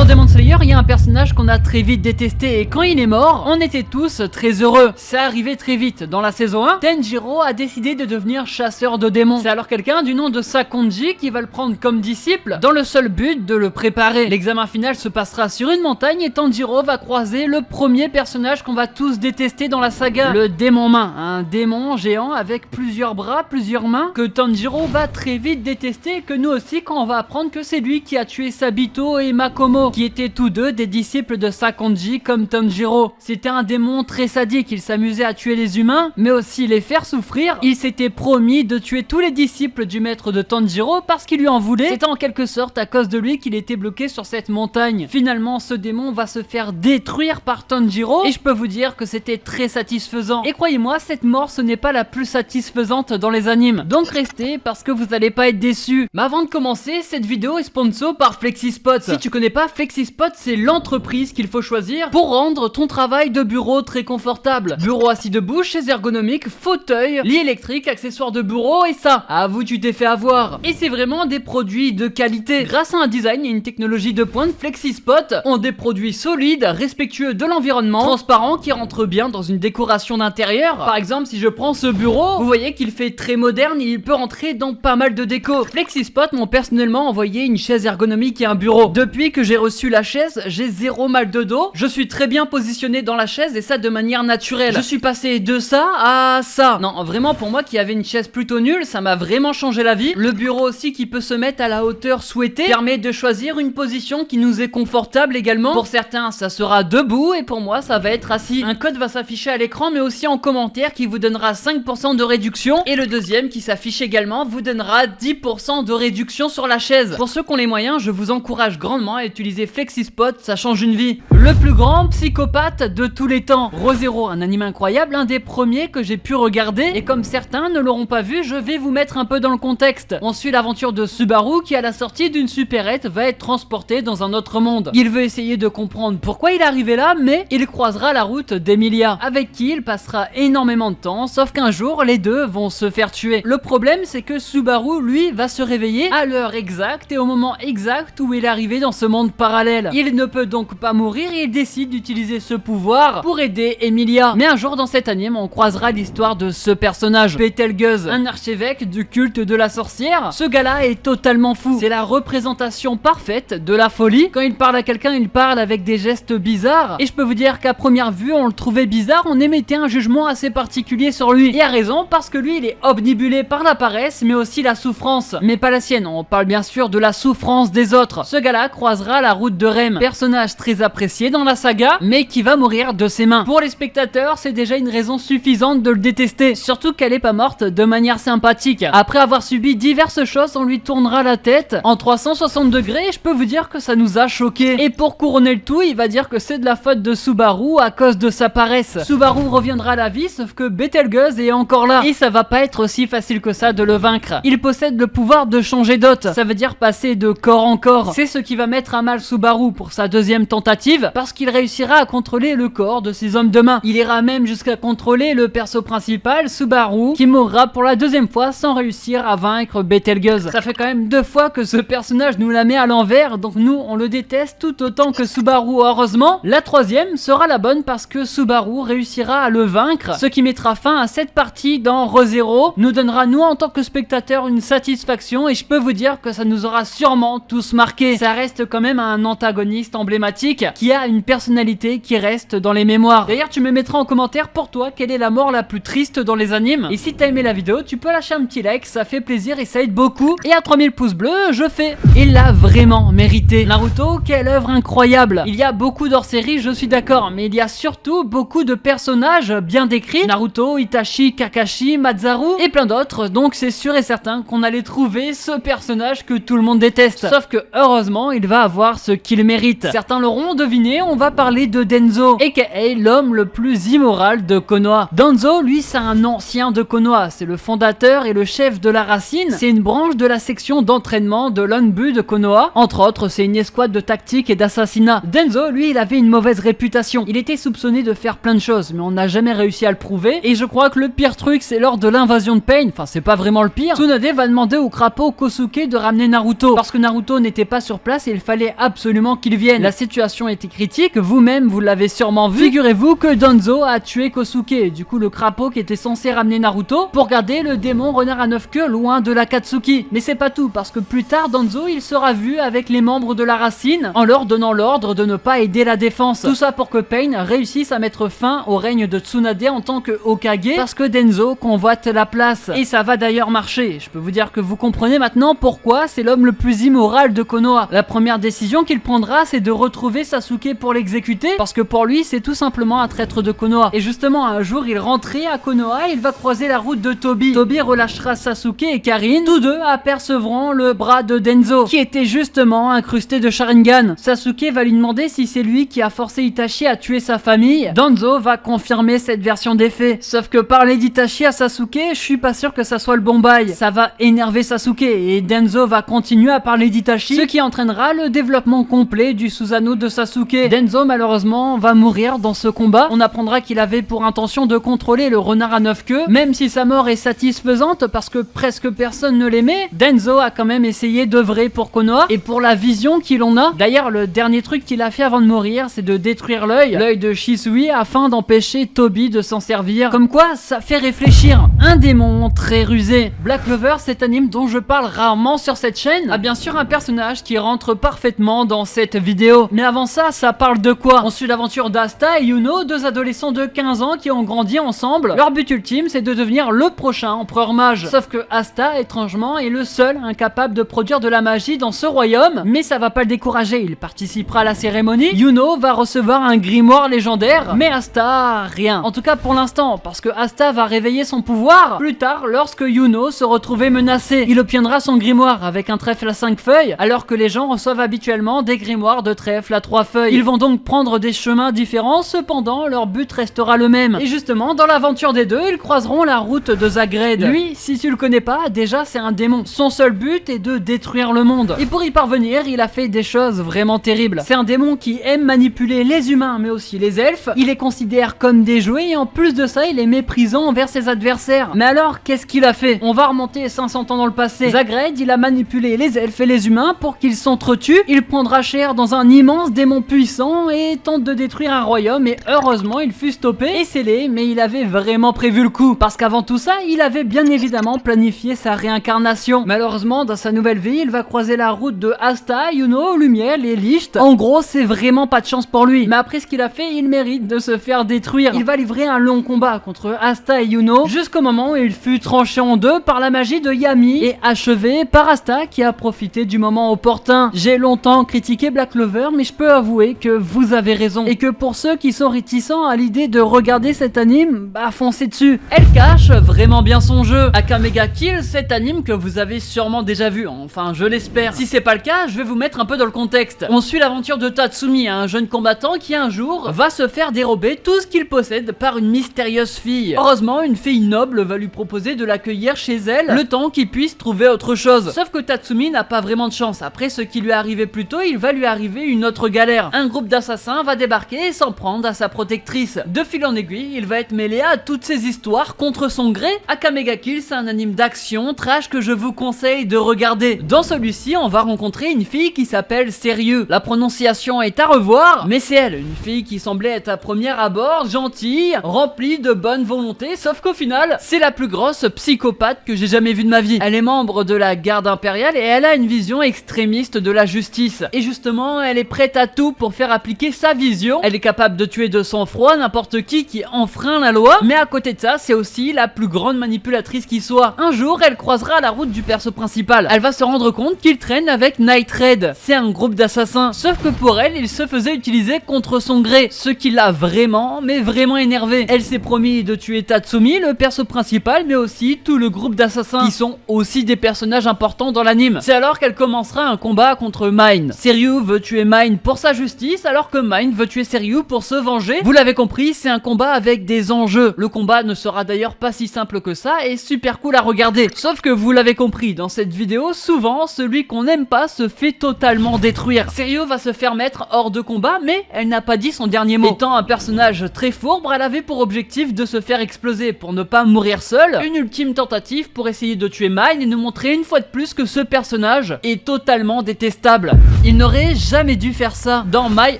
Demon Slayer, il y a un personnage qu'on a très vite détesté et quand il est mort, on était tous très heureux. Ça arrivait très vite. Dans la saison 1, Tenjiro a décidé de devenir chasseur de démons. C'est alors quelqu'un du nom de Sakonji qui va le prendre comme disciple dans le seul but de le préparer. L'examen final se passera sur une montagne et Tanjiro va croiser le premier personnage qu'on va tous détester dans la saga, le démon main, un démon géant avec plusieurs bras, plusieurs mains, que Tanjiro va très vite détester et que nous aussi quand on va apprendre que c'est lui qui a tué Sabito et Makomo, qui étaient tous deux des disciples de Sakonji comme Tanjiro. C'était un démon très sadique, il s'amusait à tuer les humains, mais aussi les faire souffrir. Il s'était promis de tuer tous les disciples du maître de Tanjiro parce qu'il lui en voulait. C'était en quelque sorte à cause de lui qu'il était bloqué sur cette montagne. Finalement, ce démon va se faire détruire par Tanjiro et je peux vous dire que c'était très satisfaisant. Et croyez-moi, cette mort ce n'est pas la plus satisfaisante dans les animes. Donc restez parce que vous n'allez pas être déçus. Mais avant de commencer, cette vidéo est sponsor par Flexispot. Si tu connais pas, Flexispot c'est l'entreprise qu'il faut choisir pour rendre ton travail de bureau très confortable. Bureau assis debout, chaise ergonomique, fauteuil, lit électrique, accessoires de bureau et ça, avoue tu t'es fait avoir. Et c'est vraiment des produits de qualité. Grâce à un design et une technologie de pointe, Flexispot ont des produits solides, respectueux de l'environnement, transparents qui rentrent bien dans une décoration d'intérieur. Par exemple, si je prends ce bureau, vous voyez qu'il fait très moderne et il peut rentrer dans pas mal de déco. Flexispot m'ont personnellement envoyé une chaise ergonomique et un bureau. Depuis que j'ai reçu la chaise, j'ai zéro mal de dos. Je suis très bien positionné dans la chaise et ça de manière naturelle. Je suis passé de ça à ça. Non, vraiment pour moi qui avait une chaise plutôt nulle, ça m'a vraiment changé la vie. Le bureau aussi qui peut se mettre à la hauteur souhaitée permet de choisir une position qui nous est confortable également. Pour certains, ça sera debout et pour moi, ça va être assis. Un code va s'afficher à l'écran mais aussi en commentaire qui vous donnera 5% de réduction et le deuxième qui s'affiche également vous donnera 10% de réduction sur la chaise. Pour ceux qui ont les moyens, je vous encourage grandement à utiliser Flexispot, ça change une vie. Le plus grand psychopathe de tous les temps. Re:Zero, un anime incroyable, un des premiers que j'ai pu regarder et comme certains ne l'auront pas vu, je vais vous mettre un peu dans le contexte. On suit l'aventure de Subaru qui à la sortie d'une supérette va être transporté dans un autre monde. Il veut essayer de comprendre pourquoi il est arrivé là, mais il croisera la route d'Emilia, avec qui il passera énormément de temps, sauf qu'un jour les deux vont se faire tuer. Le problème c'est que Subaru lui va se réveiller à l'heure exacte et au moment exact où il est arrivé dans ce monde parallèle. Il ne peut donc pas mourir et il décide d'utiliser ce pouvoir pour aider Emilia. Mais un jour dans cet anime on croisera l'histoire de ce personnage, Betelgeuse, un archevêque du culte de la sorcière. Ce gars-là est totalement fou. C'est la représentation parfaite de la folie. Quand il parle à quelqu'un, il parle avec des gestes bizarres. Et je peux vous dire qu'à première vue, on le trouvait bizarre, on émettait un jugement assez particulier sur lui. Et à raison, parce que lui, il est obnubilé par la paresse, mais aussi la souffrance. Mais pas la sienne, on parle bien sûr de la souffrance des autres. Ce gars-là croisera la route de Rem, personnage très apprécié dans la saga, mais qui va mourir de ses mains. Pour les spectateurs, c'est déjà une raison suffisante de le détester. Surtout qu'elle est pas morte de manière sympathique. Après avoir subi diverses choses, on lui tournera la tête en 360 degrés et je peux vous dire que ça nous a choqué. Et pour couronner le tout, il va dire que c'est de la faute de Subaru à cause de sa paresse. Subaru reviendra à la vie, sauf que Betelgeuse est encore là. Et ça va pas être aussi facile que ça de le vaincre. Il possède le pouvoir de changer d'hôte. Ça veut dire passer de corps en corps. C'est ce qui va mettre à mal Subaru pour sa deuxième tentative, parce qu'il réussira à contrôler le corps de ses hommes de main. Il ira même jusqu'à contrôler le perso principal, Subaru, qui mourra pour la deuxième fois sans réussir à vaincre Betelgeuse. Ça fait quand même 2 fois que ce personnage nous la met à l'envers, donc nous on le déteste tout autant que Subaru. Heureusement, la troisième sera la bonne parce que Subaru réussira à le vaincre, ce qui mettra fin à cette partie dans Re:Zero, nous donnera nous en tant que spectateurs une satisfaction et je peux vous dire que ça nous aura sûrement tous marqué. Ça reste quand même un antagoniste emblématique qui a une personnalité qui reste dans les mémoires. D'ailleurs tu me mettras en commentaire pour toi quelle est la mort la plus triste dans les animes et si t'as aimé la vidéo tu peux lâcher un petit like, ça fait plaisir et ça aide beaucoup et à 3000 pouces bleus je fais. Il l'a vraiment mérité. Naruto, quelle œuvre incroyable. Il y a beaucoup d'hors-série, je suis d'accord, mais il y a surtout beaucoup de personnages bien décrits. Naruto, Itachi, Kakashi, Madzaru et plein d'autres, donc c'est sûr et certain qu'on allait trouver ce personnage que tout le monde déteste. Sauf que heureusement il va avoir ce qu'il mérite. Certains l'auront deviné, on va parler de Denzo, aka l'homme le plus immoral de Konoha. Danzo, lui c'est un ancien de Konoha, c'est le fondateur et le chef de la Racine, c'est une branche de la section d'entraînement de l'Onbu de Konoha. Entre autres, c'est une escouade de tactique et d'assassinat. Denzo, lui, il avait une mauvaise réputation. Il était soupçonné de faire plein de choses, mais on n'a jamais réussi à le prouver. Et je crois que le pire truc, c'est lors de l'invasion de Pain, enfin c'est pas vraiment le pire, Tsunade va demander au crapaud Kosuke de ramener Naruto, parce que Naruto n'était pas sur place et il fallait absolument absolument qu'il vienne. La situation était critique, vous-même vous l'avez sûrement vu. Figurez-vous que Danzo a tué Kosuke, du coup le crapaud qui était censé ramener Naruto, pour garder le démon renard à 9 queues loin de l'Akatsuki. Mais c'est pas tout, parce que plus tard Danzo il sera vu avec les membres de la racine en leur donnant l'ordre de ne pas aider la défense. Tout ça pour que Pain réussisse à mettre fin au règne de Tsunade en tant que Hokage, parce que Denzo convoite la place. Et ça va d'ailleurs marcher. Je peux vous dire que vous comprenez maintenant pourquoi c'est l'homme le plus immoral de Konoha. La première décision qu'il prendra, c'est de retrouver Sasuke pour l'exécuter, parce que pour lui c'est tout simplement un traître de Konoha. Et justement un jour il rentrait à Konoha, il va croiser la route de Tobi. Tobi relâchera Sasuke et Karin, tous deux apercevront le bras de Denzo, qui était justement incrusté de Sharingan. Sasuke va lui demander si c'est lui qui a forcé Itachi à tuer sa famille. Danzo va confirmer cette version des faits. Sauf que parler d'Itachi à Sasuke, je suis pas sûr que ça soit le bon bail. Ça va énerver Sasuke et Denzo va continuer à parler d'Itachi, ce qui entraînera le développement complet du Susanoo de Sasuke. Denzo malheureusement va mourir dans ce combat. On apprendra qu'il avait pour intention de contrôler le renard à 9 queues, même si sa mort est satisfaisante parce que presque personne ne l'aimait. Denzo a quand même essayé d'œuvrer pour Konoha et pour la vision qu'il en a. D'ailleurs le dernier truc qu'il a fait avant de mourir, c'est de détruire l'œil de Shisui afin d'empêcher Tobi de s'en servir. Comme quoi ça fait réfléchir. Un démon très rusé. Black Clover, cet anime dont je parle rarement sur cette chaîne, a bien sûr un personnage qui rentre parfaitement dans cette vidéo. Mais avant ça, ça parle de quoi? On suit l'aventure d'Asta et Yuno, deux adolescents de 15 ans qui ont grandi ensemble. Leur but ultime, c'est de devenir le prochain empereur mage. Sauf que Asta, étrangement, est le seul incapable de produire de la magie dans ce royaume. Mais ça va pas le décourager, il participera à la cérémonie. Yuno va recevoir un grimoire légendaire, mais Asta, rien. En tout cas pour l'instant, parce que Asta va réveiller son pouvoir plus tard lorsque Yuno se retrouvait menacé. Il obtiendra son grimoire avec un trèfle à 5 feuilles, alors que les gens reçoivent habituellement des grimoires de trèfle à 3 feuilles. Ils vont donc prendre des chemins différents, cependant leur but restera le même. Et justement, dans l'aventure des deux, ils croiseront la route de Zagred. Lui, si tu le connais pas, déjà c'est un démon. Son seul but est de détruire le monde. Et pour y parvenir, il a fait des choses vraiment terribles. C'est un démon qui aime manipuler les humains, mais aussi les elfes. Il les considère comme des jouets et en plus de ça, il est méprisant envers ses adversaires. Mais alors, qu'est-ce qu'il a fait? On va remonter 500 ans dans le passé. Zagred, il a manipulé les elfes et les humains pour qu'ils s'entretuent. Il prendra chair dans un immense démon puissant et tente de détruire un royaume, et heureusement, il fut stoppé et scellé, mais il avait vraiment prévu le coup. Parce qu'avant tout ça, il avait bien évidemment planifié sa réincarnation. Malheureusement, dans sa nouvelle vie, il va croiser la route de Asta, Yuno, Lumiel et Licht. En gros, c'est vraiment pas de chance pour lui. Mais après ce qu'il a fait, il mérite de se faire détruire. Il va livrer un long combat contre Asta et Yuno, jusqu'au moment où il fut tranché en deux par la magie de Yami et achevé par Asta qui a profité du moment opportun. J'ai longtemps critiqué Black Clover, mais je peux avouer que vous avez raison. Et que pour ceux qui sont réticents à l'idée de regarder cet anime, bah foncez dessus. Elle cache vraiment bien son jeu. Akamega Kill, cet anime que vous avez sûrement déjà vu, enfin je l'espère. Si c'est pas le cas, je vais vous mettre un peu dans le contexte. On suit l'aventure de Tatsumi, un jeune combattant qui un jour va se faire dérober tout ce qu'il possède par une mystérieuse fille. Heureusement, une fille noble va lui proposer de l'accueillir chez elle, le temps qu'il puisse trouver autre chose. Sauf que Tatsumi n'a pas vraiment de chance. Après ce qui lui est arrivé plus tôt, il va lui arriver une autre galère. Un groupe d'assassins va débarquer et s'en prendre à sa protectrice. De fil en aiguille, il va être mêlé à toutes ces histoires contre son gré. Akamega Kill, c'est un anime d'action trash que je vous conseille de regarder. Dans celui-ci, on va rencontrer une fille qui s'appelle Sérieux. La prononciation est à revoir, mais c'est elle, une fille qui semblait être à premier abord gentille, remplie de bonne volonté, sauf qu'au final, c'est la plus grosse psychopathe que j'ai jamais vue de ma vie. Elle est membre de la garde impériale et elle a une vision extrémiste de la justice. Et justement, elle est prête à tout pour faire appliquer sa vision. Elle est capable de tuer de sang-froid n'importe qui enfreint la loi, mais à côté de ça, c'est aussi la plus grande manipulatrice qui soit. Un jour, elle croisera la route du perso principal. Elle va se rendre compte qu'il traîne avec Night Raid. C'est un groupe d'assassins, sauf que pour elle, il se faisait utiliser contre son gré, ce qui l'a vraiment, mais vraiment énervé. Elle s'est promis de tuer Tatsumi, le perso principal, mais aussi tout le groupe d'assassins, qui sont aussi des personnages importants dans l'anime. C'est alors qu'elle commencera un combat contre Mine. Seryu veut tuer Mine pour sa justice, alors que Mine veut tuer Seryu pour se venger. Vous l'avez compris, c'est un combat avec des enjeux. Le combat ne sera d'ailleurs pas si simple que ça et super cool à regarder. Sauf que vous l'avez compris, dans cette vidéo, souvent, celui qu'on n'aime pas se fait totalement détruire. Seryu va se faire mettre hors de combat, mais elle n'a pas dit son dernier mot. Étant un personnage très fourbe, elle avait pour objectif de se faire exploser pour ne pas mourir seule. Une ultime tentative pour essayer de tuer Mine et nous montrer une fois de plus que ce personnage est totalement détestable. Il n'aurait jamais dû faire ça. Dans My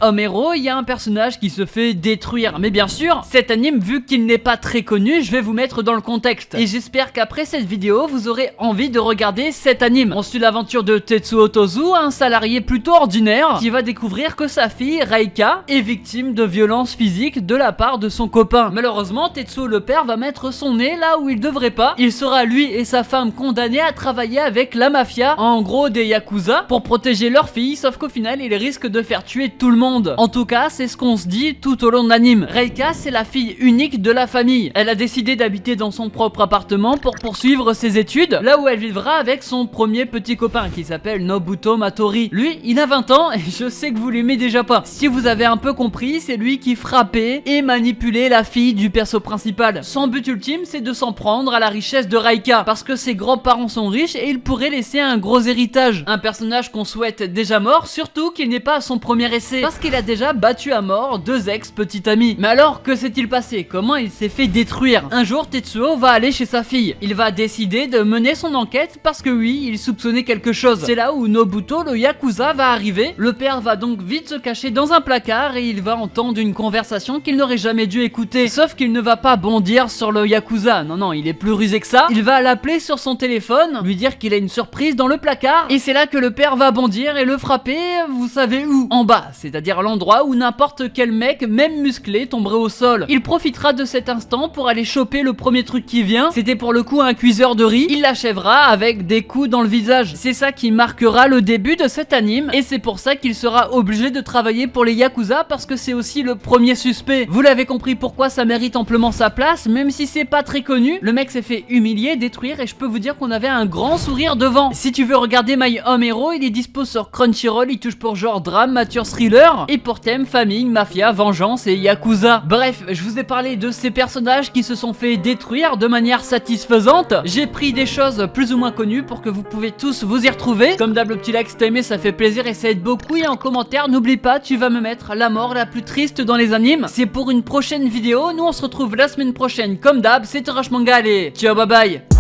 Home Hero, il y a un personnage qui se fait détruire. Mais bien sûr, cet anime, vu qu'il n'est pas très connu, je vais vous mettre dans le contexte. Et j'espère qu'après cette vidéo, vous aurez envie de regarder cet anime. On suit l'aventure de Tetsuo Tozu, un salarié plutôt ordinaire, qui va découvrir que sa fille, Reika, est victime de violences physiques de la part de son copain. Malheureusement, Tetsuo le père va mettre son nez là où il devrait pas. Il sera lui et sa femme condamnés à travailler avec la mafia, en gros des yakuza, pour protéger leur fille, sauf qu'au final, il risque de faire tuer tout le monde. En tout cas, c'est ce qu'on se dit tout au long de l'anime. Reika, c'est la fille unique de la famille. Elle a décidé d'habiter dans son propre appartement pour poursuivre ses études, là où elle vivra avec son premier petit copain qui s'appelle Nobuto Matori. Lui, il a 20 ans et je sais que vous l'aimez déjà pas. Si vous avez un peu compris, c'est lui qui frappait et manipulait la fille du perso principal. Son but ultime, c'est de s'en prendre à la richesse de Reika, parce que ses grands-parents sont riches et il pourrait laisser un gros héritage. Un personnage qu'on souhaite déjà mort, surtout qu'il n'est pas à son premier essai, parce qu'il a déjà battu à mort 2 ex-petites amies. Mais alors, que s'est-il passé? Comment il s'est fait détruire? Un jour, Tetsuo va aller chez sa fille. Il va décider de mener son enquête parce que oui, il soupçonnait quelque chose. C'est là où Nobuto, le yakuza, va arriver. Le père va donc vite se cacher dans un placard et il va entendre une conversation qu'il n'aurait jamais dû écouter. Sauf qu'il ne va pas bondir sur le yakuza. Non, il est plus rusé que ça. Il va l'appeler sur son téléphone, lui dire qu'il a une surprise dans le placard. Et c'est là que le père va bondir et le frapper, vous savez où? En bas, c'est-à-dire l'endroit où n'importe quel mec, même musclé, tomberait au sol. Il profitera de cet instant pour aller choper le premier truc qui vient. C'était pour le coup un cuiseur de riz. Il l'achèvera avec des coups dans le visage. C'est ça qui marquera le début de cet anime et c'est pour ça qu'il sera obligé de travailler pour les yakuza parce que c'est aussi le premier suspect. Vous l'avez compris pourquoi ça mérite amplement sa place, même si c'est pas très connu. Le mec s'est fait humilier, détruire et je peux vous dire qu'on avait un grand sourire devant. Si tu veux regarder My Home Hero, il est dispo sur Crunchyroll, il touche pour genre drame, mature, thriller et pour thème famille, mafia, vengeance et yakuza. Bref, je vous ai parlé de ces personnages qui se sont fait détruire de manière satisfaisante. J'ai pris des choses plus ou moins connues pour que vous pouvez tous vous y retrouver. Comme d'hab, le petit like si t'as aimé, ça fait plaisir et ça aide beaucoup. Et en commentaire, n'oublie pas, tu vas me mettre la mort la plus triste dans les animes. C'est pour une prochaine vidéo. Nous on se retrouve la semaine prochaine comme d'hab. C'était Rush Manga, allez, ciao, bye bye.